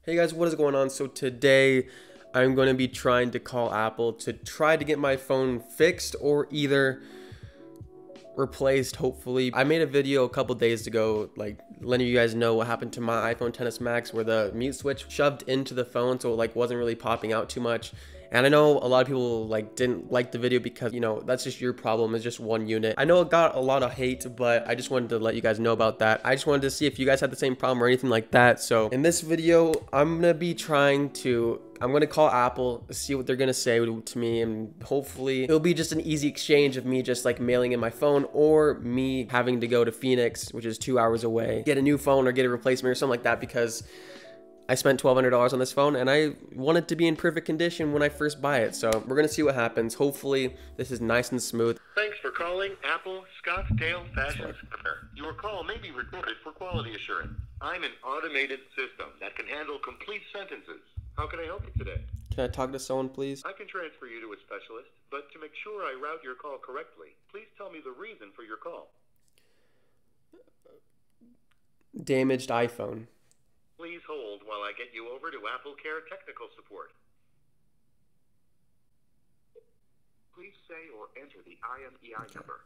Hey guys, what is going on? So today I'm going to be trying to call Apple to try to get my phone fixed or either replaced, hopefully. I made a video a couple days ago, like letting you guys know what happened to my iPhone XS Max, where the mute switch shoved into the phone, so it like wasn't really popping out too much. And I know a lot of people like didn't like the video because, you know, that's just your problem. It's just one unit. I know it got a lot of hate, but I just wanted to let you guys know about that. I just wanted to see if you guys had the same problem or anything like that. So in this video, I'm gonna call Apple, see what they're gonna say to me, and hopefully it'll be just an easy exchange of me just like mailing in my phone or me having to go to Phoenix, which is 2 hours away, get a new phone or get a replacement or something like that, because I spent $1,200 on this phone and I want it to be in perfect condition when I first buy it. So we're gonna see what happens. Hopefully this is nice and smooth. Thanks for calling Apple Scottsdale Fashion Center. Your call may be recorded for quality assurance. I'm an automated system that can handle complete sentences. How can I help you today? Can I talk to someone, please? I can transfer you to a specialist, but to make sure I route your call correctly, please tell me the reason for your call. Damaged iPhone. Please hold while I get you over to Apple Care Technical Support. Please say or enter the IMEI number.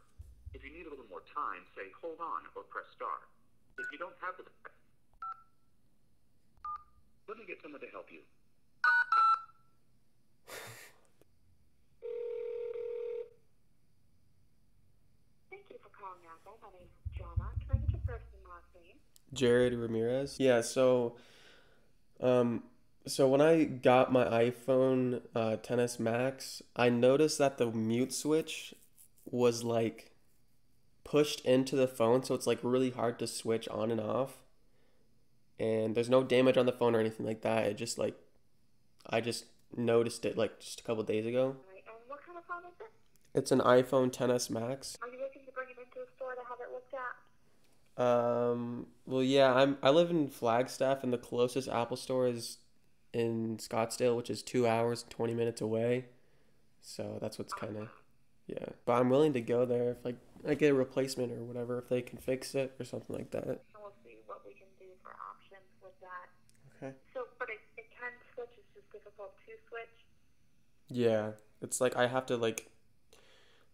If you need a little more time, say hold on or press star. If you don't have the... Let me get someone to help you. Thank you for calling Apple. My name is Jonna. Can I get your first and last name? Jared Ramirez. Yeah, so when I got my iPhone XS Max, I noticed that the mute switch was like pushed into the phone, so it's like really hard to switch on and off. And there's no damage on the phone or anything like that. It just like I just noticed it like just a couple days ago. Right. And what kind of phone is it? It's an iPhone XS Max. Are you looking to bring it into the store to have it looked at? Well, yeah, I live in Flagstaff, and the closest Apple store is in Scottsdale, which is 2 hours and 20 minutes away. So that's what's kind of, yeah. But I'm willing to go there if like I get a replacement or whatever, if they can fix it or something like that. And we'll see what we can do for options with that. Okay. So, but it can switch. It's just difficult to switch. Yeah, it's like I have to like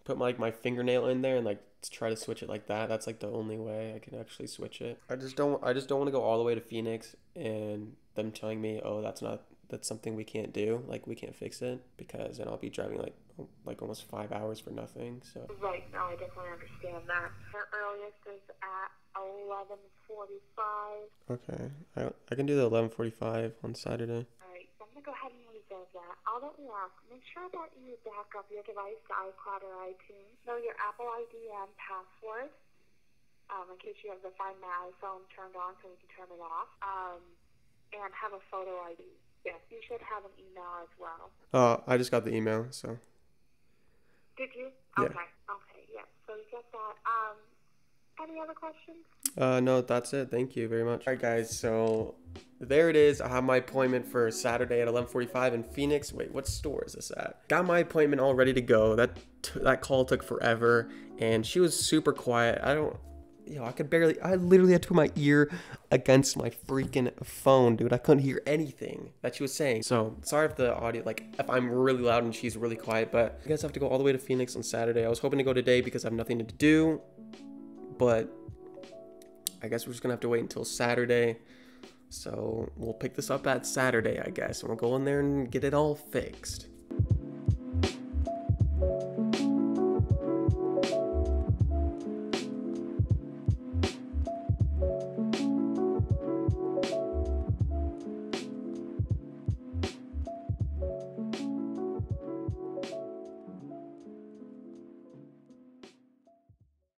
put my fingernail in there and like try to switch it like that. That's like the only way I can actually switch it. I just don't want to go all the way to Phoenix and them telling me, "Oh, that's something we can't do. Like we can't fix it," because then I'll be driving like almost 5 hours for nothing. So Right. No, I definitely understand that. Our earliest is at 11:45. okay, I can do the 11:45 on Saturday. All right. So I'm gonna go ahead and reserve that. All that we ask, make sure that you back up your device to iCloud or iTunes. Know your Apple ID and password. In case you have the Find My iPhone turned on so we can turn it off. And have a photo ID. Yes, you should have an email as well. I just got the email, so. Did you? Yeah. Okay. Okay, yes. So you get that. Any other questions? No, that's it. Thank you very much. All right, guys. So there it is. I have my appointment for Saturday at 11:45 in Phoenix. Wait, what store is this at? Got my appointment all ready to go. That call took forever, and she was super quiet. I literally had to put my ear against my freaking phone, dude. I couldn't hear anything that she was saying. So sorry if the audio, like if I'm really loud and she's really quiet, but you guys have to go all the way to Phoenix on Saturday. I was hoping to go today because I have nothing to do, but I guess we're just gonna have to wait until Saturday. So we'll pick this up at Saturday, I guess, and we'll go in there and get it all fixed.